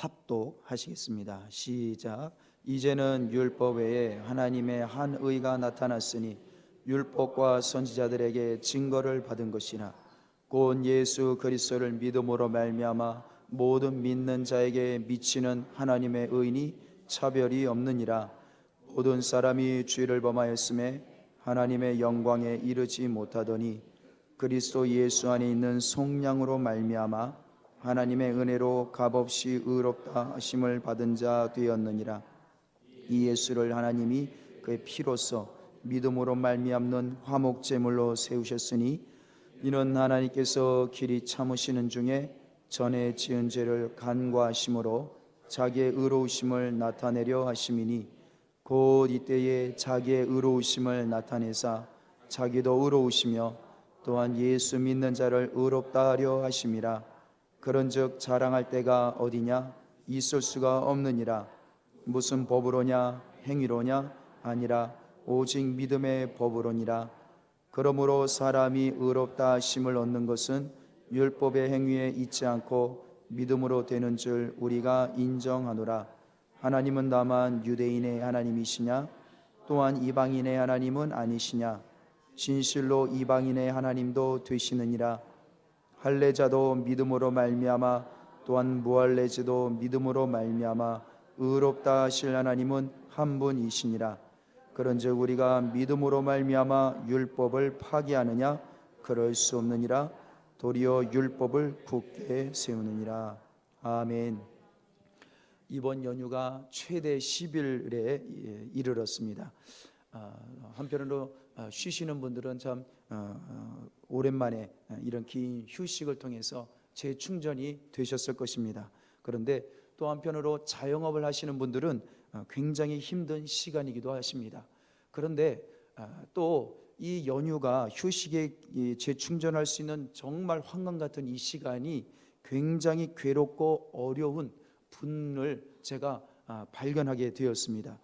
합독하시겠습니다. 시작. 이제는 율법 외에 하나님의 한 의가 나타났으니 율법과 선지자들에게 증거를 받은 것이나 곧 예수 그리스도를 믿음으로 말미암아 모든 믿는 자에게 미치는 하나님의 의니 차별이 없느니라. 모든 사람이 죄를 범하였음에 하나님의 영광에 이르지 못하더니 그리스도 예수 안에 있는 속량으로 말미암아 하나님의 은혜로 값없이 의롭다 하심을 받은 자 되었느니라. 이 예수를 하나님이 그의 피로써 믿음으로 말미암는 화목제물로 세우셨으니 이는 하나님께서 길이 참으시는 중에 전에 지은 죄를 간과하심으로 자기의 의로우심을 나타내려 하심이니 곧 이때에 자기의 의로우심을 나타내사 자기도 의로우시며 또한 예수 믿는 자를 의롭다 하려 하심이라. 그런즉 자랑할 때가 어디냐? 있을 수가 없느니라. 무슨 법으로냐? 행위로냐? 아니라 오직 믿음의 법으로니라. 그러므로 사람이 의롭다 하심을 얻는 것은 율법의 행위에 있지 않고 믿음으로 되는 줄 우리가 인정하노라. 하나님은 다만 유대인의 하나님이시냐? 또한 이방인의 하나님은 아니시냐? 진실로 이방인의 하나님도 되시느니라. 할례자도 믿음으로 말미암아 또한 무할례자도 믿음으로 말미암아 의롭다 하실 하나님은 한 분이시니라. 그런즉 우리가 믿음으로 말미암아 율법을 파기하느냐? 그럴 수 없느니라. 도리어 율법을 굳게 세우느니라. 아멘. 이번 연휴가 최대 10일에 이르렀습니다. 한편으로 쉬시는 분들은 참 오랜만에 이런 긴 휴식을 통해서 재충전이 되셨을 것입니다. 그런데 또 한편으로 자영업을 하시는 분들은 굉장히 힘든 시간이기도 하십니다. 그런데 또 이 연휴가 휴식에 재충전할 수 있는 정말 황금 같은 이 시간이 굉장히 괴롭고 어려운 분을 제가 발견하게 되었습니다.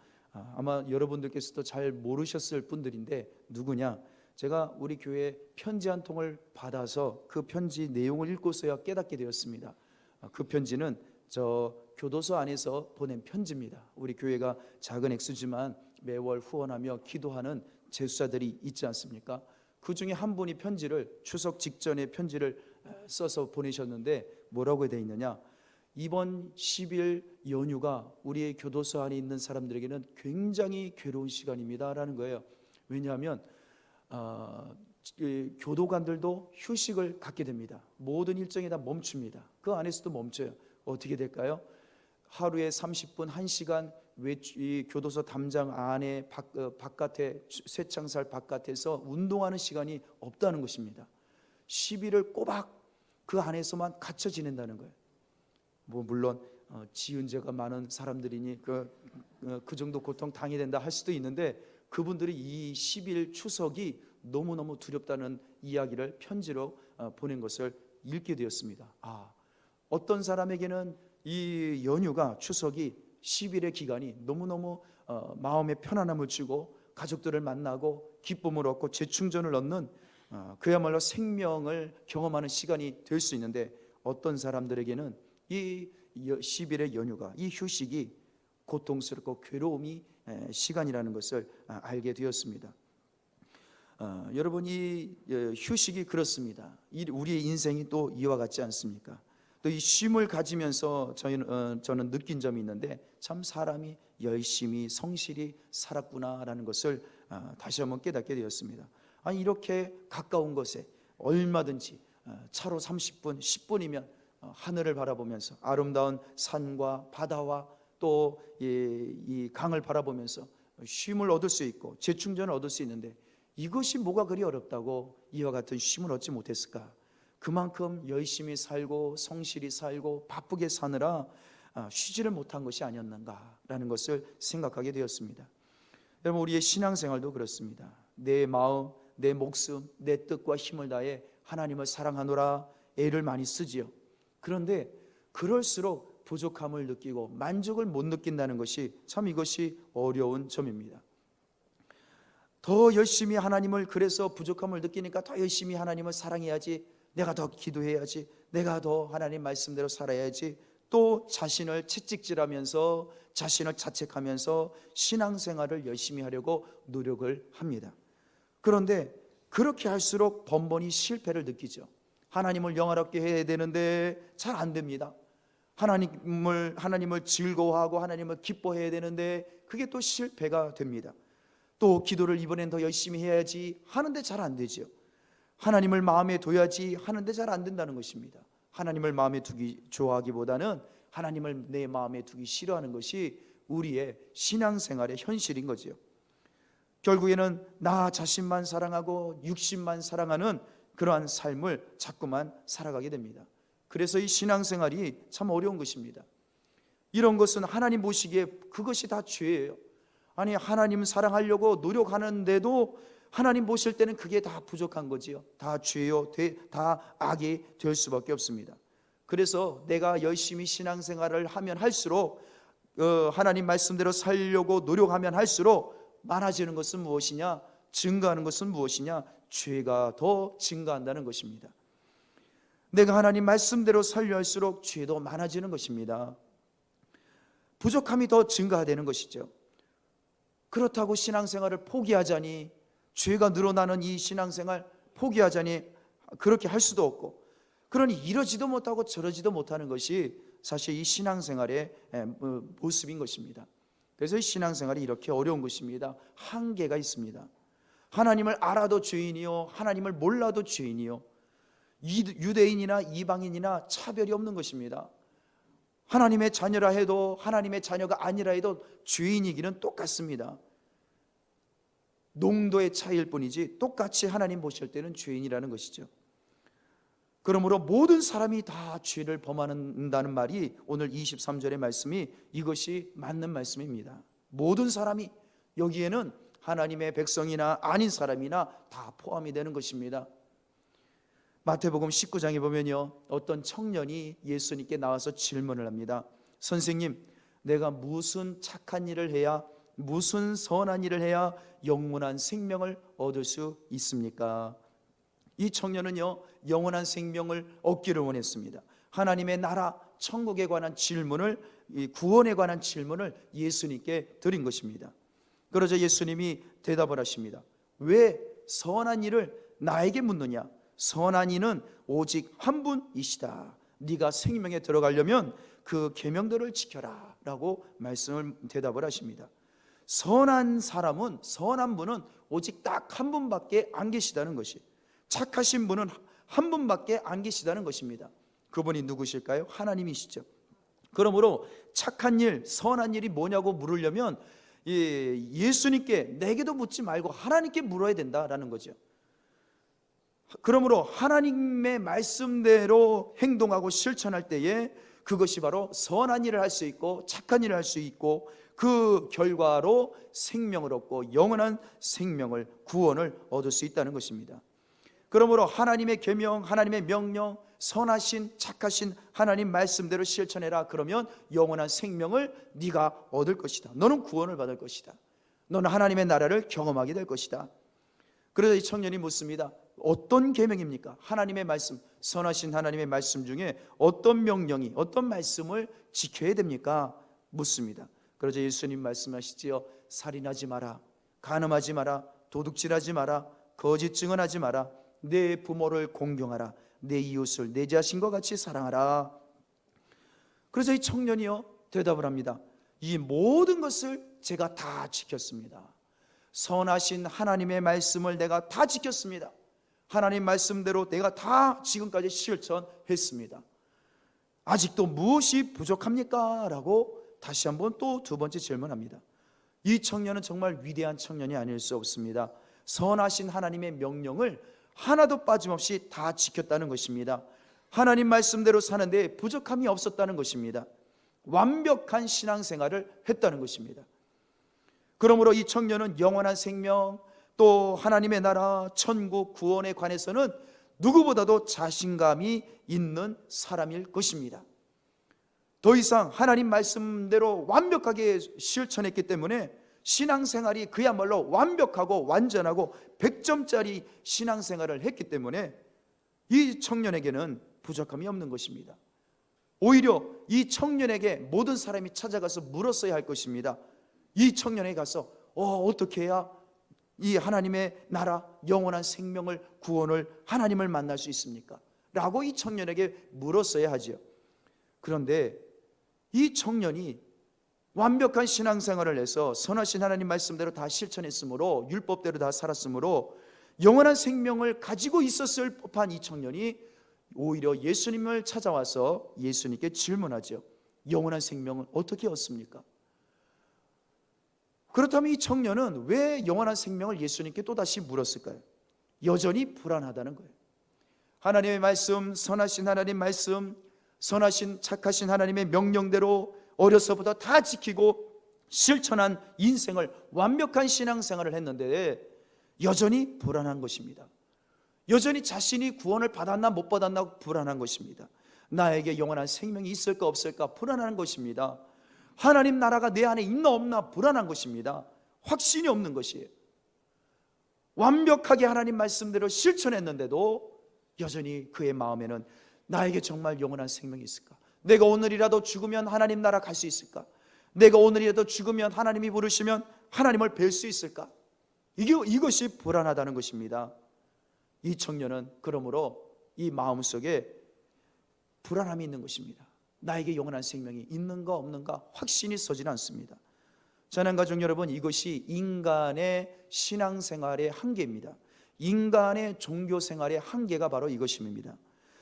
아마 여러분들께서도 잘 모르셨을 분들인데 누구냐? 제가 우리 교회에 편지 한 통을 받아서 그 편지 내용을 읽고서야 깨닫게 되었습니다. 그 편지는 저 교도소 안에서 보낸 편지입니다. 우리 교회가 작은 액수지만 매월 후원하며 기도하는 제수자들이 있지 않습니까? 그 중에 한 분이 편지를 추석 직전에 편지를 써서 보내셨는데 뭐라고 되어 있느냐? 이번 10일 연휴가 우리의 교도소 안에 있는 사람들에게는 굉장히 괴로운 시간입니다 라는 거예요. 왜냐하면 교도관들도 휴식을 갖게 됩니다. 모든 일정이 다 멈춥니다. 그 안에서도 멈춰요. 어떻게 될까요? 하루에 30분, 1시간 교도소 담장 안에 바깥에 쇠창살 바깥에서 운동하는 시간이 없다는 것입니다. 10일을 꼬박 그 안에서만 갇혀 지낸다는 거예요. 물론 지은 죄가 많은 사람들이니 그 정도 고통 당해야 된다 할 수도 있는데 그분들이 이 10일 추석이 너무너무 두렵다는 이야기를 편지로 보낸 것을 읽게 되었습니다. 어떤 사람에게는 이 연휴가 추석이 10일의 기간이 너무너무 마음의 편안함을 주고 가족들을 만나고 기쁨을 얻고 재충전을 얻는 그야말로 생명을 경험하는 시간이 될 수 있는데 어떤 사람들에게는 이 10일의 연휴가 이 휴식이 고통스럽고 괴로움이 시간이라는 것을 알게 되었습니다. 여러분 이 휴식이 그렇습니다. 우리의 인생이 또 이와 같지 않습니까? 또 이 쉼을 가지면서 저는 느낀 점이 있는데 참 사람이 열심히 성실히 살았구나라는 것을 다시 한번 깨닫게 되었습니다. 이렇게 가까운 곳에 얼마든지 차로 30분, 10분이면 하늘을 바라보면서 아름다운 산과 바다와 또 이 강을 바라보면서 쉼을 얻을 수 있고 재충전을 얻을 수 있는데 이것이 뭐가 그리 어렵다고 이와 같은 쉼을 얻지 못했을까? 그만큼 열심히 살고 성실히 살고 바쁘게 사느라 쉬지를 못한 것이 아니었는가라는 것을 생각하게 되었습니다. 여러분 우리의 신앙생활도 그렇습니다. 내 마음, 내 목숨, 내 뜻과 힘을 다해 하나님을 사랑하노라 애를 많이 쓰지요. 그런데 그럴수록 부족함을 느끼고 만족을 못 느낀다는 것이 참 이것이 어려운 점입니다. 더 열심히 하나님을 그래서 부족함을 느끼니까 더 열심히 하나님을 사랑해야지, 내가 더 기도해야지, 내가 더 하나님 말씀대로 살아야지, 또 자신을 채찍질하면서 자신을 자책하면서 신앙생활을 열심히 하려고 노력을 합니다. 그런데 그렇게 할수록 번번이 실패를 느끼죠. 하나님을 영화롭게 해야 되는데 잘 안 됩니다. 하나님을 즐거워하고 하나님을 기뻐해야 되는데 그게 또 실패가 됩니다. 또 기도를 이번엔 더 열심히 해야지 하는데 잘 안 되죠. 하나님을 마음에 둬야지 하는데 잘 안 된다는 것입니다. 하나님을 마음에 두기 좋아하기보다는 하나님을 내 마음에 두기 싫어하는 것이 우리의 신앙생활의 현실인 거죠. 결국에는 나 자신만 사랑하고 육신만 사랑하는 그러한 삶을 자꾸만 살아가게 됩니다. 그래서 이 신앙생활이 참 어려운 것입니다. 이런 것은 하나님 보시기에 그것이 다 죄예요. 아니, 하나님 사랑하려고 노력하는데도 하나님 보실 때는 그게 다 부족한 거지요. 다 죄요, 다 악이 될 수밖에 없습니다. 그래서 내가 열심히 신앙생활을 하면 할수록 하나님 말씀대로 살려고 노력하면 할수록 많아지는 것은 무엇이냐? 증가하는 것은 무엇이냐? 죄가 더 증가한다는 것입니다. 내가 하나님 말씀대로 살려 할수록 죄도 많아지는 것입니다. 부족함이 더 증가되는 것이죠. 그렇다고 신앙생활을 포기하자니, 죄가 늘어나는 이 신앙생활 포기하자니 그렇게 할 수도 없고, 그러니 이러지도 못하고 저러지도 못하는 것이 사실 이 신앙생활의 모습인 것입니다. 그래서 이 신앙생활이 이렇게 어려운 것입니다. 한계가 있습니다. 하나님을 알아도 죄인이요, 하나님을 몰라도 죄인이요, 유대인이나 이방인이나 차별이 없는 것입니다. 하나님의 자녀라 해도 하나님의 자녀가 아니라 해도 죄인이기는 똑같습니다. 농도의 차이일 뿐이지 똑같이 하나님 보실 때는 죄인이라는 것이죠. 그러므로 모든 사람이 다 죄를 범한다는 말이 오늘 23절의 말씀이 이것이 맞는 말씀입니다. 모든 사람이, 여기에는 하나님의 백성이나 아닌 사람이나 다 포함이 되는 것입니다. 마태복음 19장에 보면요, 어떤 청년이 예수님께 나와서 질문을 합니다. 선생님, 내가 무슨 착한 일을 해야, 무슨 선한 일을 해야 영원한 생명을 얻을 수 있습니까? 이 청년은요, 영원한 생명을 얻기를 원했습니다. 하나님의 나라, 천국에 관한 질문을, 구원에 관한 질문을 예수님께 드린 것입니다. 그러자 예수님이 대답을 하십니다. 왜 선한 일을 나에게 묻느냐? 선한 이는 오직 한 분이시다. 네가 생명에 들어가려면 그 계명들을 지켜라 라고 대답을 하십니다. 선한 사람은, 선한 분은 오직 딱 한 분밖에 안 계시다는 것이, 착하신 분은 한 분밖에 안 계시다는 것입니다. 그분이 누구실까요? 하나님이시죠. 그러므로 착한 일, 선한 일이 뭐냐고 물으려면 예수님께, 내게도 묻지 말고 하나님께 물어야 된다라는 거죠. 그러므로 하나님의 말씀대로 행동하고 실천할 때에 그것이 바로 선한 일을 할 수 있고 착한 일을 할 수 있고, 그 결과로 생명을 얻고 영원한 생명을, 구원을 얻을 수 있다는 것입니다. 그러므로 하나님의 계명, 하나님의 명령, 선하신 착하신 하나님 말씀대로 실천해라. 그러면 영원한 생명을 네가 얻을 것이다. 너는 구원을 받을 것이다. 너는 하나님의 나라를 경험하게 될 것이다. 그래서 이 청년이 묻습니다. 어떤 계명입니까? 하나님의 말씀, 선하신 하나님의 말씀 중에 어떤 명령이, 어떤 말씀을 지켜야 됩니까? 묻습니다. 그러자 예수님 말씀하시지요. 살인하지 마라, 간음하지 마라, 도둑질하지 마라, 거짓 증언하지 마라, 내 부모를 공경하라, 내 이웃을 내 자신과 같이 사랑하라. 그래서 이 청년이요 대답을 합니다. 이 모든 것을 제가 다 지켰습니다. 선하신 하나님의 말씀을 내가 다 지켰습니다. 하나님 말씀대로 내가 다 지금까지 실천했습니다. 아직도 무엇이 부족합니까? 라고 다시 한번 또 두 번째 질문합니다. 이 청년은 정말 위대한 청년이 아닐 수 없습니다. 선하신 하나님의 명령을 하나도 빠짐없이 다 지켰다는 것입니다. 하나님 말씀대로 사는데 부족함이 없었다는 것입니다. 완벽한 신앙생활을 했다는 것입니다. 그러므로 이 청년은 영원한 생명, 또 하나님의 나라, 천국, 구원에 관해서는 누구보다도 자신감이 있는 사람일 것입니다. 더 이상 하나님 말씀대로 완벽하게 실천했기 때문에 신앙생활이 그야말로 완벽하고 완전하고 100점짜리 신앙생활을 했기 때문에 이 청년에게는 부족함이 없는 것입니다. 오히려 이 청년에게 모든 사람이 찾아가서 물었어야 할 것입니다. 이 청년에게 가서 어떻게 해야 이 하나님의 나라 영원한 생명을 구원을 하나님을 만날 수 있습니까? 라고 이 청년에게 물었어야 하지요. 그런데 이 청년이 완벽한 신앙생활을 해서 선하신 하나님 말씀대로 다 실천했으므로, 율법대로 다 살았으므로 영원한 생명을 가지고 있었을 법한 이 청년이 오히려 예수님을 찾아와서 예수님께 질문하죠. 영원한 생명을 어떻게 얻습니까? 그렇다면 이 청년은 왜 영원한 생명을 예수님께 또다시 물었을까요? 여전히 불안하다는 거예요. 하나님의 말씀, 선하신 하나님 말씀, 선하신 착하신 하나님의 명령대로 어려서부터 다 지키고 실천한 인생을, 완벽한 신앙생활을 했는데 여전히 불안한 것입니다. 여전히 자신이 구원을 받았나 못 받았나 불안한 것입니다. 나에게 영원한 생명이 있을까 없을까 불안한 것입니다. 하나님 나라가 내 안에 있나 없나 불안한 것입니다. 확신이 없는 것이에요. 완벽하게 하나님 말씀대로 실천했는데도 여전히 그의 마음에는 나에게 정말 영원한 생명이 있을까? 내가 오늘이라도 죽으면 하나님 나라 갈 수 있을까? 내가 오늘이라도 죽으면 하나님이 부르시면 하나님을 뵐 수 있을까? 이것이 불안하다는 것입니다. 이 청년은 그러므로 이 마음속에 불안함이 있는 것입니다. 나에게 영원한 생명이 있는가 없는가 확신이 서지는 않습니다. 자녀가족 여러분, 이것이 인간의 신앙생활의 한계입니다. 인간의 종교생활의 한계가 바로 이것입니다.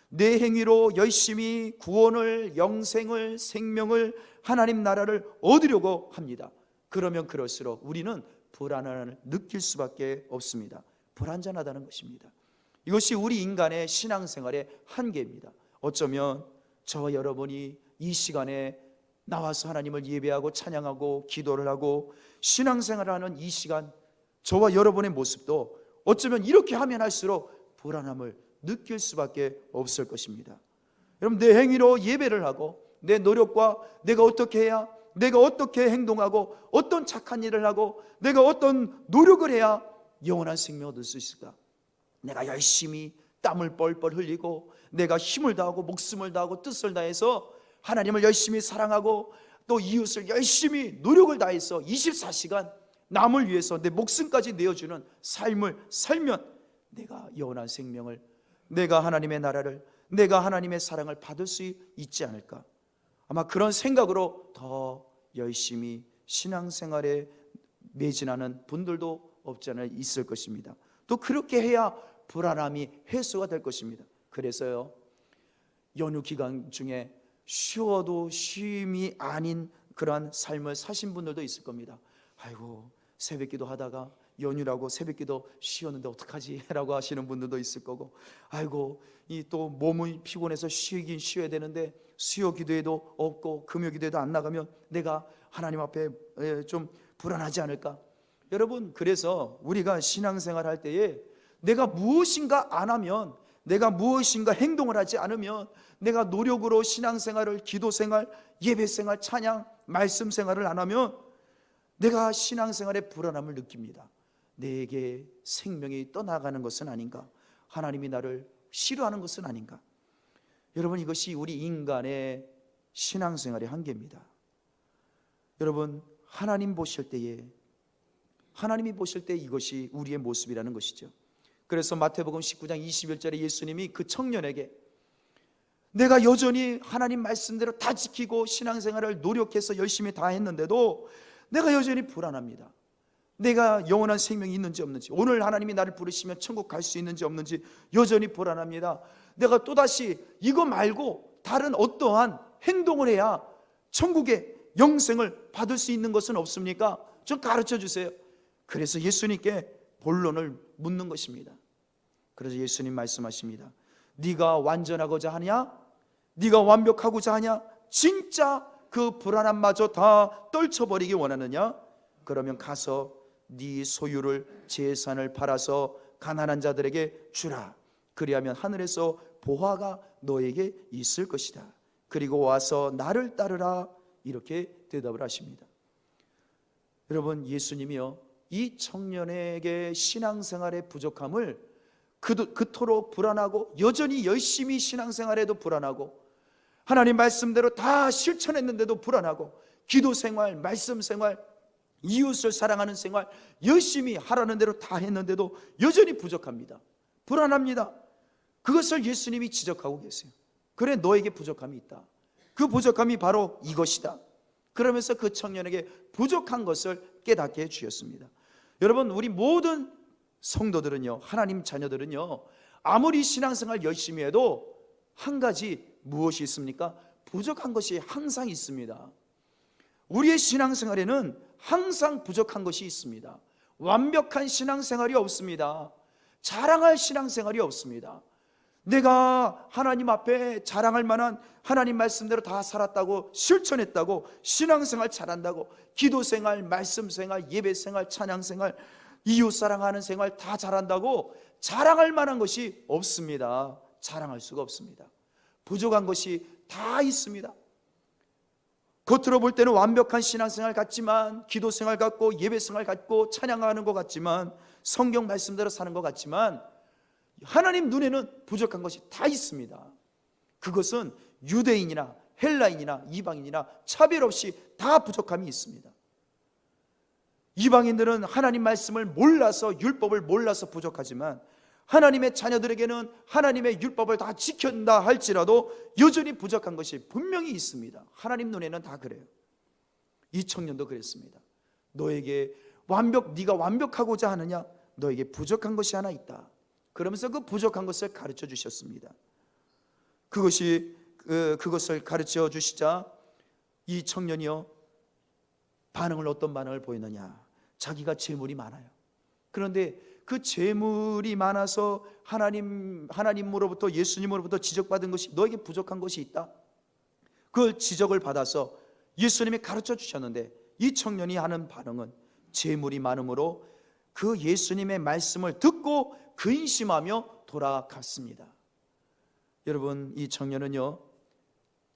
내 행위로 열심히 구원을, 영생을, 생명을, 하나님 나라를 얻으려고 합니다. 그러면 그럴수록 우리는 불안을 느낄 수밖에 없습니다. 불안전하다는 것입니다. 이것이 우리 인간의 신앙생활의 한계입니다. 어쩌면 저와 여러분이 이 시간에 나와서 하나님을 예배하고 찬양하고 기도를 하고 신앙생활을 하는 이 시간, 저와 여러분의 모습도 어쩌면 이렇게 하면 할수록 불안함을 느낄 수밖에 없을 것입니다. 여러분, 내 행위로 예배를 하고 내 노력과 내가 어떻게 해야, 내가 어떻게 행동하고 어떤 착한 일을 하고 내가 어떤 노력을 해야 영원한 생명을 얻을 수 있을까? 내가 열심히 땀을 뻘뻘 흘리고 내가 힘을 다하고 목숨을 다하고 뜻을 다해서 하나님을 열심히 사랑하고 또 이웃을 열심히 노력을 다해서 24시간 남을 위해서 내 목숨까지 내어주는 삶을 살면 내가 영원한 생명을, 내가 하나님의 나라를, 내가 하나님의 사랑을 받을 수 있지 않을까? 아마 그런 생각으로 더 열심히 신앙생활에 매진하는 분들도 없지 않아 있을 것입니다. 또 그렇게 해야 불안함이 해소가 될 것입니다. 그래서요, 연휴 기간 중에 쉬어도 쉼이 아닌 그러한 삶을 사신 분들도 있을 겁니다. 아이고, 새벽기도 하다가 연휴라고 새벽기도 쉬었는데 어떡하지? 라고 하시는 분들도 있을 거고, 아이고, 이 또 몸이 피곤해서 쉬긴 쉬어야 되는데 수요 기도에도 없고 금요 기도에도 안 나가면 내가 하나님 앞에 좀 불안하지 않을까? 여러분, 그래서 우리가 신앙생활 할 때에 내가 무엇인가 안 하면, 내가 무엇인가 행동을 하지 않으면, 내가 노력으로 신앙생활을, 기도생활, 예배생활, 찬양, 말씀생활을 안 하면 내가 신앙생활에 불안함을 느낍니다. 내게 생명이 떠나가는 것은 아닌가? 하나님이 나를 싫어하는 것은 아닌가? 여러분, 이것이 우리 인간의 신앙생활의 한계입니다. 여러분, 하나님이 보실 때 이것이 우리의 모습이라는 것이죠. 그래서 마태복음 19장 21절에 예수님이 그 청년에게 내가 여전히 하나님 말씀대로 다 지키고 신앙생활을 노력해서 열심히 다 했는데도 내가 여전히 불안합니다. 내가 영원한 생명이 있는지 없는지, 오늘 하나님이 나를 부르시면 천국 갈 수 있는지 없는지 여전히 불안합니다. 내가 또다시 이거 말고 다른 어떠한 행동을 해야 천국의 영생을 받을 수 있는 것은 없습니까? 좀 가르쳐 주세요. 그래서 예수님께 본론을 묻는 것입니다. 그래서 예수님 말씀하십니다. 네가 완전하고자 하냐? 네가 완벽하고자 하냐? 진짜 그 불안함마저 다 떨쳐버리기 원하느냐? 그러면 가서 네 소유를, 재산을 팔아서 가난한 자들에게 주라. 그리하면 하늘에서 보화가 너에게 있을 것이다. 그리고 와서 나를 따르라. 이렇게 대답을 하십니다. 여러분, 예수님이요, 이 청년에게 신앙생활의 부족함을 그토록 불안하고 여전히 열심히 신앙생활에도 불안하고 하나님 말씀대로 다 실천했는데도 불안하고, 기도 생활, 말씀 생활, 이웃을 사랑하는 생활 열심히 하라는 대로 다 했는데도 여전히 부족합니다. 불안합니다. 그것을 예수님이 지적하고 계세요. 그래, 너에게 부족함이 있다. 그 부족함이 바로 이것이다. 그러면서 그 청년에게 부족한 것을 깨닫게 해주셨습니다. 여러분, 우리 모든 성도들은요, 하나님 자녀들은요, 아무리 신앙생활 열심히 해도 한 가지 무엇이 있습니까? 부족한 것이 항상 있습니다. 우리의 신앙생활에는 항상 부족한 것이 있습니다. 완벽한 신앙생활이 없습니다. 자랑할 신앙생활이 없습니다. 내가 하나님 앞에 자랑할 만한, 하나님 말씀대로 다 살았다고, 실천했다고, 신앙생활 잘한다고, 기도생활, 말씀생활, 예배생활, 찬양생활, 이웃사랑하는 생활 다 잘한다고 자랑할 만한 것이 없습니다. 자랑할 수가 없습니다. 부족한 것이 다 있습니다. 겉으로 볼 때는 완벽한 신앙생활 같지만, 기도생활 같고, 예배생활 같고, 찬양하는 것 같지만, 성경 말씀대로 사는 것 같지만, 하나님 눈에는 부족한 것이 다 있습니다. 그것은 유대인이나 헬라인이나 이방인이나 차별 없이 다 부족함이 있습니다. 이방인들은 하나님 말씀을 몰라서, 율법을 몰라서 부족하지만, 하나님의 자녀들에게는 하나님의 율법을 다 지킨다 할지라도 여전히 부족한 것이 분명히 있습니다. 하나님 눈에는 다 그래요. 이 청년도 그랬습니다. 너에게 네가 완벽하고자 하느냐? 너에게 부족한 것이 하나 있다. 그러면서 그 부족한 것을 가르쳐 주셨습니다. 그것을 가르쳐 주시자 이 청년이요, 어떤 반응을 보였느냐? 자기가 재물이 많아요. 그런데 그 재물이 많아서 하나님으로부터, 예수님으로부터 지적받은 것이, 너에게 부족한 것이 있다. 그 지적을 받아서 예수님이 가르쳐 주셨는데, 이 청년이 하는 반응은 재물이 많음으로 그 예수님의 말씀을 듣고 근심하며 돌아갔습니다. 여러분, 이 청년은요,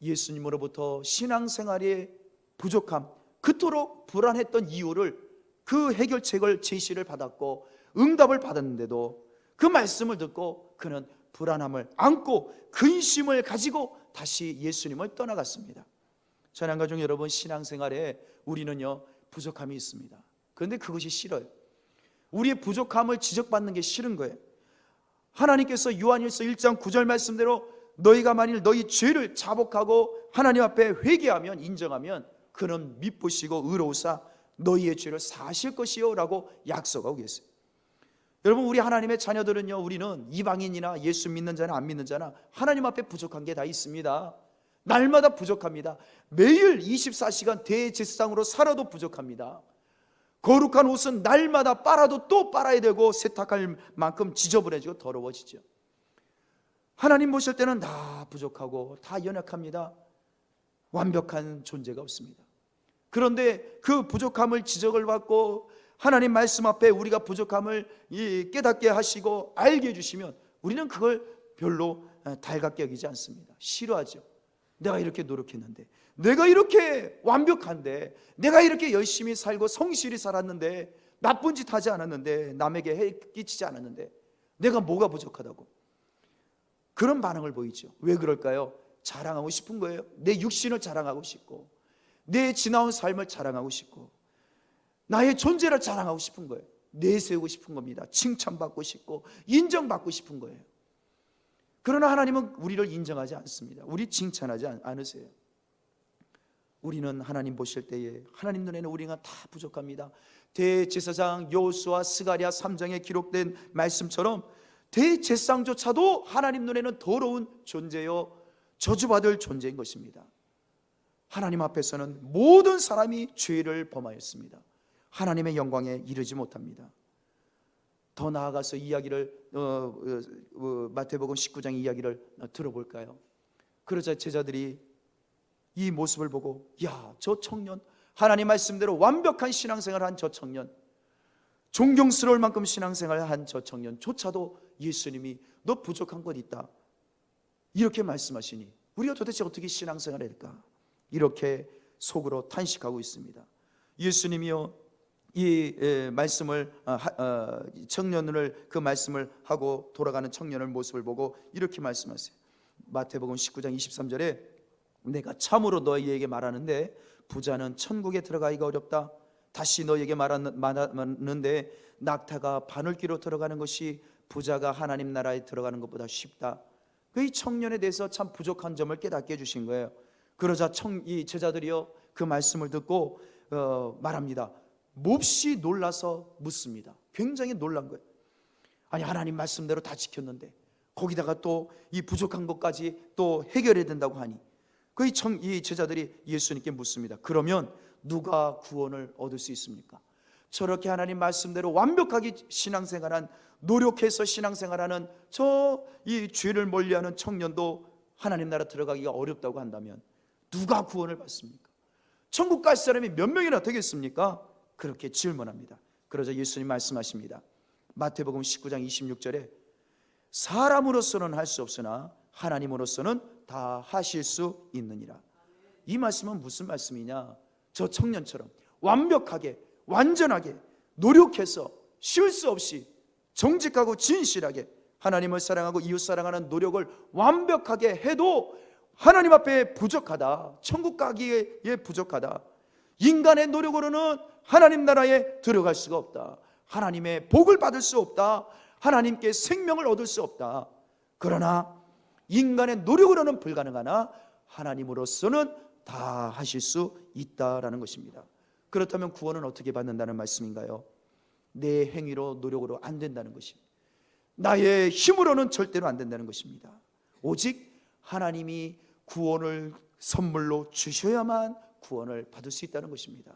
예수님으로부터 신앙생활의 부족함, 그토록 불안했던 이유를, 그 해결책을 제시를 받았고 응답을 받았는데도 그 말씀을 듣고 그는 불안함을 안고 근심을 가지고 다시 예수님을 떠나갔습니다. 찬양가족 여러분, 신앙생활에 우리는요, 부족함이 있습니다. 그런데 그것이 싫어요. 우리의 부족함을 지적받는 게 싫은 거예요. 하나님께서 요한일서 1장 9절 말씀대로 너희가 만일 너희 죄를 자복하고 하나님 앞에 회개하면, 인정하면 그는 미쁘시고 의로우사 너희의 죄를 사실 것이요 라고 약속하고 계세요. 여러분, 우리 하나님의 자녀들은요, 우리는 이방인이나 예수 믿는 자나 안 믿는 자나 하나님 앞에 부족한 게 다 있습니다. 날마다 부족합니다. 매일 24시간 대제사장으로 살아도 부족합니다. 거룩한 옷은 날마다 빨아도 또 빨아야 되고 세탁할 만큼 지저분해지고 더러워지죠. 하나님 보실 때는 다 부족하고 다 연약합니다. 완벽한 존재가 없습니다. 그런데 그 부족함을 지적을 받고 하나님 말씀 앞에 우리가 부족함을 깨닫게 하시고 알게 해주시면 우리는 그걸 별로 달갑게 여기지 않습니다. 싫어하죠. 내가 이렇게 노력했는데, 내가 이렇게 완벽한데, 내가 이렇게 열심히 살고 성실히 살았는데, 나쁜 짓 하지 않았는데, 남에게 해 끼치지 않았는데 내가 뭐가 부족하다고, 그런 반응을 보이죠. 왜 그럴까요? 자랑하고 싶은 거예요. 내 육신을 자랑하고 싶고, 내 지나온 삶을 자랑하고 싶고, 나의 존재를 자랑하고 싶은 거예요. 내세우고 싶은 겁니다. 칭찬받고 싶고 인정받고 싶은 거예요. 그러나 하나님은 우리를 인정하지 않습니다. 우리 칭찬하지 않으세요. 우리는 하나님 보실 때에, 하나님 눈에는 우리가 다 부족합니다. 대제사장 여호수아 스가랴 3장에 기록된 말씀처럼 대제사장조차도 하나님 눈에는 더러운 존재요, 저주받을 존재인 것입니다. 하나님 앞에서는 모든 사람이 죄를 범하였습니다. 하나님의 영광에 이르지 못합니다. 더 나아가서 이야기를 마태복음 19장 이야기를 들어볼까요? 그러자 제자들이 이 모습을 보고, 야, 저 청년, 하나님 말씀대로 완벽한 신앙생활을 한 저 청년, 존경스러울 만큼 신앙생활을 한 저 청년조차도 예수님이 너 부족한 것 있다 이렇게 말씀하시니 우리가 도대체 어떻게 신앙생활을 할까, 이렇게 속으로 탄식하고 있습니다. 예수님이요, 이 말씀을 청년을, 그 말씀을 하고 돌아가는 청년의 모습을 보고 이렇게 말씀하세요. 마태복음 19장 23절에 내가 참으로 너희에게 말하는데 부자는 천국에 들어가기가 어렵다. 다시 너희에게 말하는데 낙타가 바늘귀로 들어가는 것이 부자가 하나님 나라에 들어가는 것보다 쉽다. 이 청년에 대해서 참 부족한 점을 깨닫게 해주신 거예요. 그러자 이 제자들이요 그 말씀을 듣고 말합니다. 몹시 놀라서 묻습니다. 굉장히 놀란 거예요. 아니, 하나님 말씀대로 다 지켰는데 거기다가 또 이 부족한 것까지 또 해결해야 된다고 하니 이 제자들이 예수님께 묻습니다. 그러면 누가 구원을 얻을 수 있습니까? 저렇게 하나님 말씀대로 완벽하게 신앙생활한, 노력해서 신앙생활하는 저 이 죄를 멀리하는 청년도 하나님 나라 들어가기가 어렵다고 한다면 누가 구원을 받습니까? 천국 갈 사람이 몇 명이나 되겠습니까? 그렇게 질문합니다. 그러자 예수님 말씀하십니다. 마태복음 19장 26절에 사람으로서는 할 수 없으나 하나님으로서는 다 하실 수 있느니라. 이 말씀은 무슨 말씀이냐? 저 청년처럼 완벽하게, 완전하게 노력해서 쉴 수 없이 정직하고 진실하게 하나님을 사랑하고 이웃 사랑하는 노력을 완벽하게 해도 하나님 앞에 부족하다. 천국 가기에 부족하다. 인간의 노력으로는 하나님 나라에 들어갈 수가 없다. 하나님의 복을 받을 수 없다. 하나님께 생명을 얻을 수 없다. 그러나 인간의 노력으로는 불가능하나 하나님으로서는 다 하실 수 있다라는 것입니다. 그렇다면 구원은 어떻게 받는다는 말씀인가요? 내 행위로 노력으로 안 된다는 것입니다. 나의 힘으로는 절대로 안 된다는 것입니다. 오직 하나님이 구원을 선물로 주셔야만 구원을 받을 수 있다는 것입니다.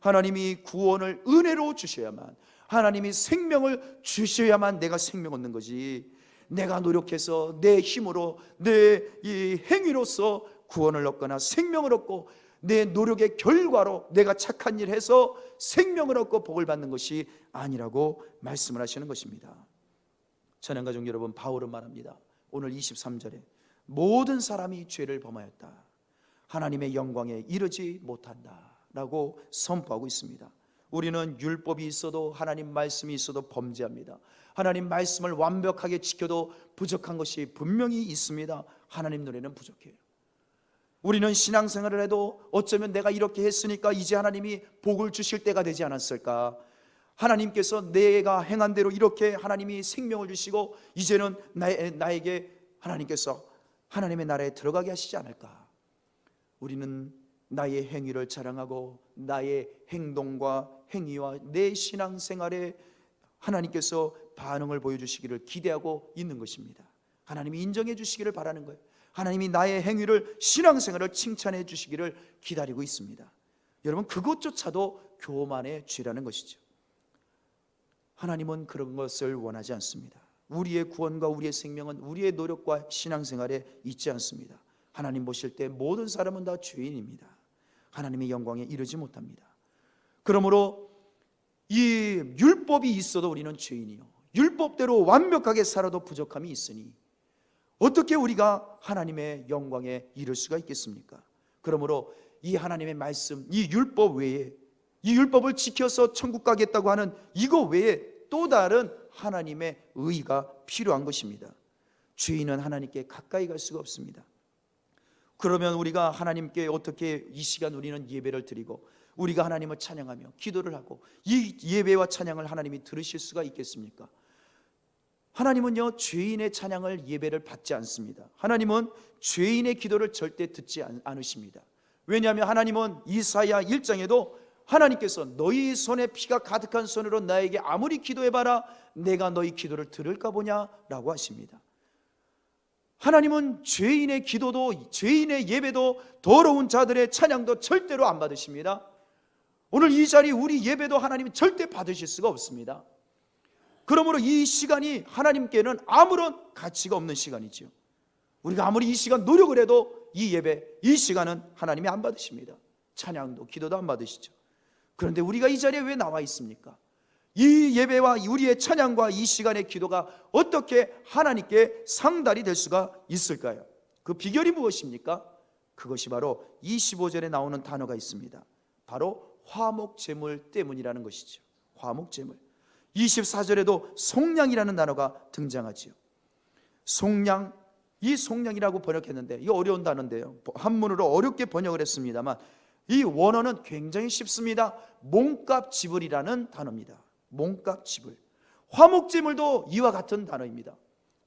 하나님이 구원을 은혜로 주셔야만, 하나님이 생명을 주셔야만 내가 생명 얻는 거지, 내가 노력해서 내 힘으로 내 이 행위로서 구원을 얻거나 생명을 얻고 내 노력의 결과로 내가 착한 일 해서 생명을 얻고 복을 받는 것이 아니라고 말씀을 하시는 것입니다. 찬양가족 여러분, 바울은 말합니다. 오늘 23절에 모든 사람이 죄를 범하였다. 하나님의 영광에 이르지 못한다 라고 선포하고 있습니다. 우리는 율법이 있어도, 하나님 말씀이 있어도 범죄합니다. 하나님 말씀을 완벽하게 지켜도 부족한 것이 분명히 있습니다. 하나님 노래는 부족해요. 우리는 신앙생활을 해도 어쩌면 내가 이렇게 했으니까 이제 하나님이 복을 주실 때가 되지 않았을까? 하나님께서 내가 행한 대로 이렇게 하나님이 생명을 주시고 이제는 나에게 하나님께서 하나님의 나라에 들어가게 하시지 않을까? 우리는 나의 행위를 자랑하고 나의 행동과 행위와 내 신앙생활에 하나님께서 반응을 보여주시기를 기대하고 있는 것입니다. 하나님이 인정해 주시기를 바라는 거예요. 하나님이 나의 행위를, 신앙생활을 칭찬해 주시기를 기다리고 있습니다. 여러분, 그것조차도 교만의 죄라는 것이죠. 하나님은 그런 것을 원하지 않습니다. 우리의 구원과 우리의 생명은 우리의 노력과 신앙생활에 있지 않습니다. 하나님 보실 때 모든 사람은 다 죄인입니다. 하나님의 영광에 이르지 못합니다. 그러므로 이 율법이 있어도 우리는 죄인이요, 율법대로 완벽하게 살아도 부족함이 있으니 어떻게 우리가 하나님의 영광에 이를 수가 있겠습니까? 그러므로 이 하나님의 말씀, 이 율법 외에, 이 율법을 지켜서 천국 가겠다고 하는 이거 외에 또 다른 하나님의 의가 필요한 것입니다. 죄인은 하나님께 가까이 갈 수가 없습니다. 그러면 우리가 하나님께 어떻게 이 시간 우리는 예배를 드리고 우리가 하나님을 찬양하며 기도를 하고 이 예배와 찬양을 하나님이 들으실 수가 있겠습니까? 하나님은요, 죄인의 찬양을, 예배를 받지 않습니다. 하나님은 죄인의 기도를 절대 듣지 않으십니다. 왜냐하면 하나님은 이사야 1장에도 하나님께서 너희 손에 피가 가득한 손으로 나에게 아무리 기도해봐라 내가 너희 기도를 들을까 보냐 라고 하십니다. 하나님은 죄인의 기도도, 죄인의 예배도, 더러운 자들의 찬양도 절대로 안 받으십니다. 오늘 이 자리 우리 예배도 하나님이 절대 받으실 수가 없습니다. 그러므로 이 시간이 하나님께는 아무런 가치가 없는 시간이죠. 우리가 아무리 이 시간 노력을 해도 이 예배, 이 시간은 하나님이 안 받으십니다. 찬양도 기도도 안 받으시죠. 그런데 우리가 이 자리에 왜 나와 있습니까? 이 예배와 우리의 찬양과 이 시간의 기도가 어떻게 하나님께 상달이 될 수가 있을까요? 그 비결이 무엇입니까? 그것이 바로 25절에 나오는 단어가 있습니다. 바로 화목제물 때문이라는 것이죠. 화목제물. 24절에도 속량이라는 단어가 등장하지요. 속량, 이 속량이라고 번역했는데, 이거 어려운 단어인데요, 한문으로 어렵게 번역을 했습니다만 이 원어는 굉장히 쉽습니다. 몸값 지불이라는 단어입니다. 몸값 지불. 화목제물도 이와 같은 단어입니다.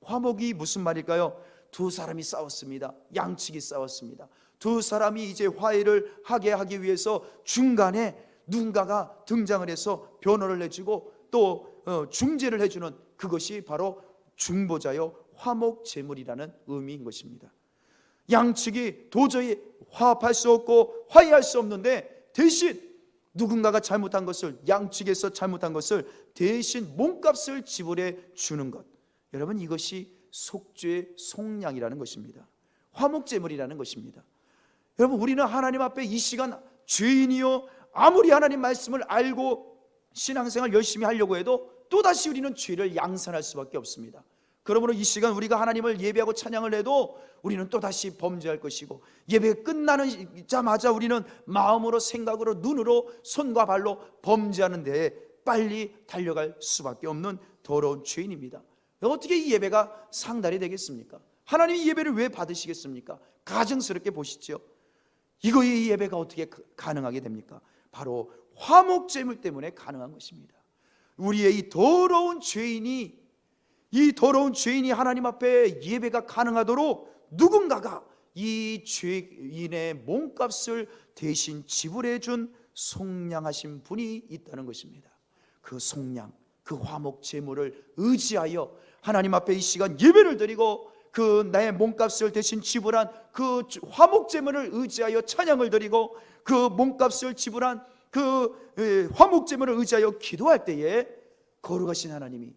화목이 무슨 말일까요? 두 사람이 싸웠습니다. 양측이 싸웠습니다. 두 사람이 이제 화해를 하게 하기 위해서 중간에 누군가가 등장을 해서 변호를 해주고 또 중재를 해주는, 그것이 바로 중보자요 화목제물이라는 의미인 것입니다. 양측이 도저히 화합할 수 없고 화해할 수 없는데 대신 누군가가 잘못한 것을, 양측에서 잘못한 것을 대신 몸값을 지불해 주는 것, 여러분 이것이 속죄 속량이라는 것입니다. 화목제물이라는 것입니다. 여러분, 우리는 하나님 앞에 이 시간 죄인이요, 아무리 하나님 말씀을 알고 신앙생활 열심히 하려고 해도 또다시 우리는 죄를 양산할 수밖에 없습니다. 그러므로 이 시간 우리가 하나님을 예배하고 찬양을 해도 우리는 또다시 범죄할 것이고, 예배 끝나자마자 우리는 마음으로, 생각으로, 눈으로, 손과 발로 범죄하는 데에 빨리 달려갈 수밖에 없는 더러운 죄인입니다. 어떻게 이 예배가 상달이 되겠습니까? 하나님이 예배를 왜 받으시겠습니까? 가증스럽게 보시죠. 이 예배가 어떻게 가능하게 됩니까? 바로 화목제물 때문에 가능한 것입니다. 우리의 이 더러운 죄인이 하나님 앞에 예배가 가능하도록 누군가가 이 죄인의 몸값을 대신 지불해 준 속량하신 분이 있다는 것입니다. 그 속량, 그 화목제물을 의지하여 하나님 앞에 이 시간 예배를 드리고, 그 나의 몸값을 대신 지불한 그 화목제물을 의지하여 찬양을 드리고, 그 몸값을 지불한 그 화목제물을 의지하여 기도할 때에 거룩하신 하나님이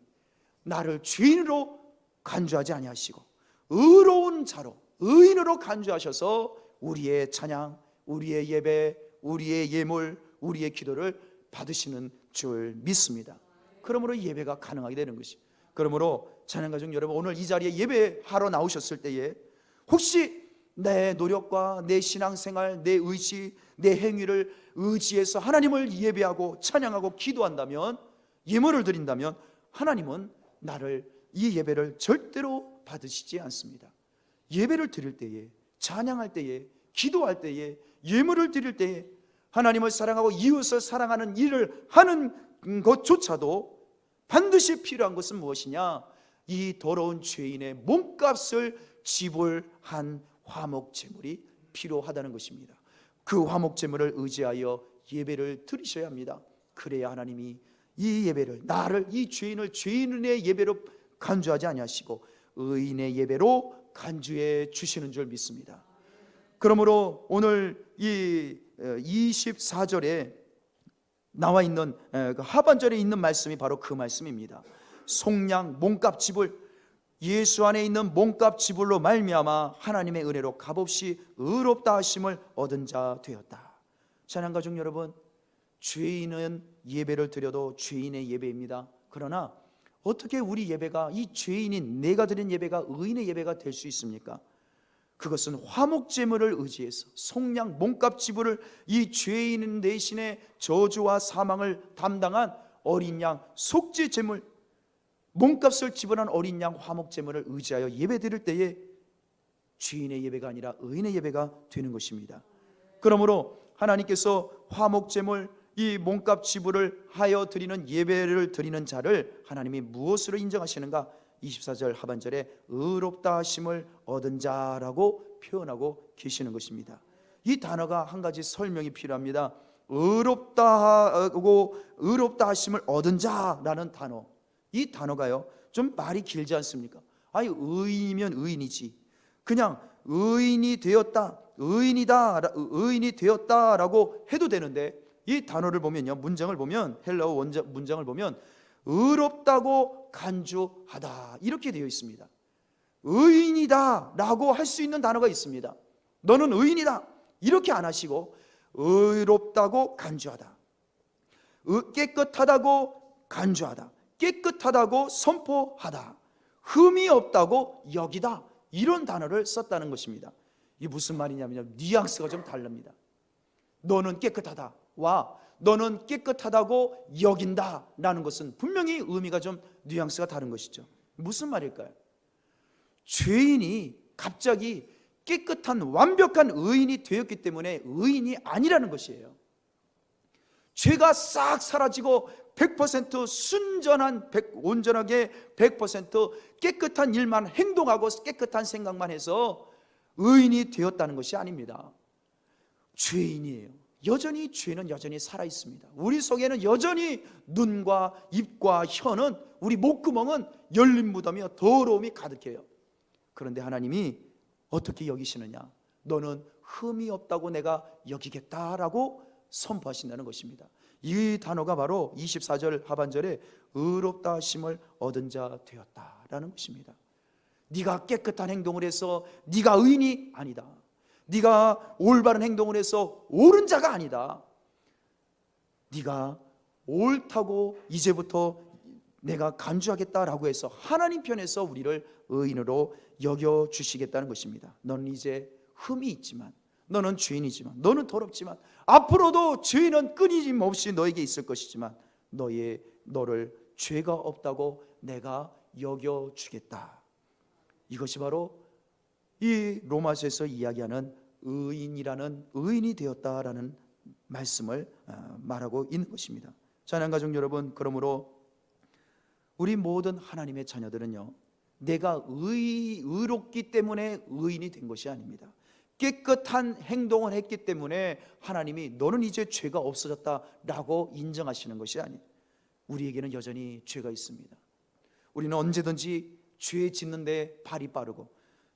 나를 죄인으로 간주하지 아니하시고 의로운 자로, 의인으로 간주하셔서 우리의 찬양, 우리의 예배, 우리의 예물, 우리의 기도를 받으시는 줄 믿습니다. 그러므로 예배가 가능하게 되는 것이. 그러므로 찬양가족 여러분, 오늘 이 자리에 예배하러 나오셨을 때에 혹시 내 노력과 내 신앙생활, 내 의지, 내 행위를 의지해서 하나님을 예배하고 찬양하고 기도한다면, 예물을 드린다면, 하나님은 나를, 이 예배를 절대로 받으시지 않습니다. 예배를 드릴 때에, 찬양할 때에, 기도할 때에, 예물을 드릴 때에 하나님을 사랑하고 이웃을 사랑하는 일을 하는 것조차도 반드시 필요한 것은 무엇이냐? 이 더러운 죄인의 몸값을 지불한 화목제물이 필요하다는 것입니다. 그 화목제물을 의지하여 예배를 드리셔야 합니다. 그래야 하나님이 이 예배를, 나를, 이 죄인을 죄인의 예배로 간주하지 아니하시고 의인의 예배로 간주해 주시는 줄 믿습니다. 그러므로 오늘 이 24절에 나와 있는 하반절에 있는 말씀이 바로 그 말씀입니다. 속량, 몸값 지불, 예수 안에 있는 몸값 지불로 말미암아 하나님의 은혜로 값없이 의롭다 하심을 얻은 자 되었다. 찬양가족 여러분, 죄인은 예배를 드려도 죄인의 예배입니다. 그러나 어떻게 우리 예배가, 이 죄인인 내가 드린 예배가 의인의 예배가 될 수 있습니까? 그것은 화목제물을 의지해서 속량, 몸값 지불을, 이 죄인 대신에 저주와 사망을 담당한 어린 양, 속죄제물, 몸값을 지불한 어린 양 화목제물을 의지하여 예배 드릴 때에 죄인의 예배가 아니라 의인의 예배가 되는 것입니다. 그러므로 하나님께서 화목제물, 이 몸값 지불을 하여 드리는 예배를 드리는 자를 하나님이 무엇으로 인정하시는가? 24절 하반절에 의롭다 하심을 얻은 자라고 표현하고 계시는 것입니다. 이 단어가 한 가지 설명이 필요합니다. 의롭다 하심을 얻은 자라는 단어, 이 단어가요 좀 말이 길지 않습니까? 아니, 의인이면 의인이지, 그냥 의인이 되었다, 의인이 되었다라고 해도 되는데, 이 단어를 보면요, 문장을 보면, 헬라어 문장을 보면 의롭다고 간주하다 이렇게 되어 있습니다. 의인이다 라고 할 수 있는 단어가 있습니다. 너는 의인이다 이렇게 안 하시고 의롭다고 간주하다, 깨끗하다고 간주하다, 깨끗하다고 선포하다, 흠이 없다고 여기다, 이런 단어를 썼다는 것입니다. 이게 무슨 말이냐면요, 뉘앙스가 좀 다릅니다. 너는 깨끗하다 와 너는 깨끗하다고 여긴다라는 것은 분명히 의미가 좀 뉘앙스가 다른 것이죠. 무슨 말일까요? 죄인이 갑자기 깨끗한 완벽한 의인이 되었기 때문에 의인이 아니라는 것이에요. 죄가 싹 사라지고 100% 순전한, 온전하게 100% 깨끗한 일만 행동하고 깨끗한 생각만 해서 의인이 되었다는 것이 아닙니다. 죄인이에요. 여전히 죄는 여전히 살아있습니다. 우리 속에는 여전히 눈과 입과 혀는, 우리 목구멍은 열린 무덤이요 더러움이 가득해요. 그런데 하나님이 어떻게 여기시느냐? 너는 흠이 없다고 내가 여기겠다라고 선포하신다는 것입니다. 이 단어가 바로 24절 하반절에 의롭다 하심을 얻은 자 되었다라는 것입니다. 네가 깨끗한 행동을 해서 네가 의인이 아니다. 네가 올바른 행동을 해서 옳은 자가 아니다. 네가 옳다고 이제부터 내가 간주하겠다라고 해서 하나님 편에서 우리를 의인으로 여겨주시겠다는 것입니다. 너는 이제 흠이 있지만, 너는 죄인이지만, 너는 더럽지만, 앞으로도 죄는 끊임없이 너에게 있을 것이지만 너를 죄가 없다고 내가 여겨주겠다. 이것이 바로 이 로마서에서 이야기하는 의인이라는, 의인이 되었다라는 말씀을 말하고 있는 것입니다. 찬양 가족 여러분, 그러므로 우리 모든 하나님의 자녀들은요, 내가 의롭기 때문에 의인이 된 것이 아닙니다. 깨끗한 행동을 했기 때문에 하나님이 너는 이제 죄가 없어졌다라고 인정하시는 것이 아니에요. 우리에게는 여전히 죄가 있습니다. 우리는 언제든지 죄 짓는 데 발이 빠르고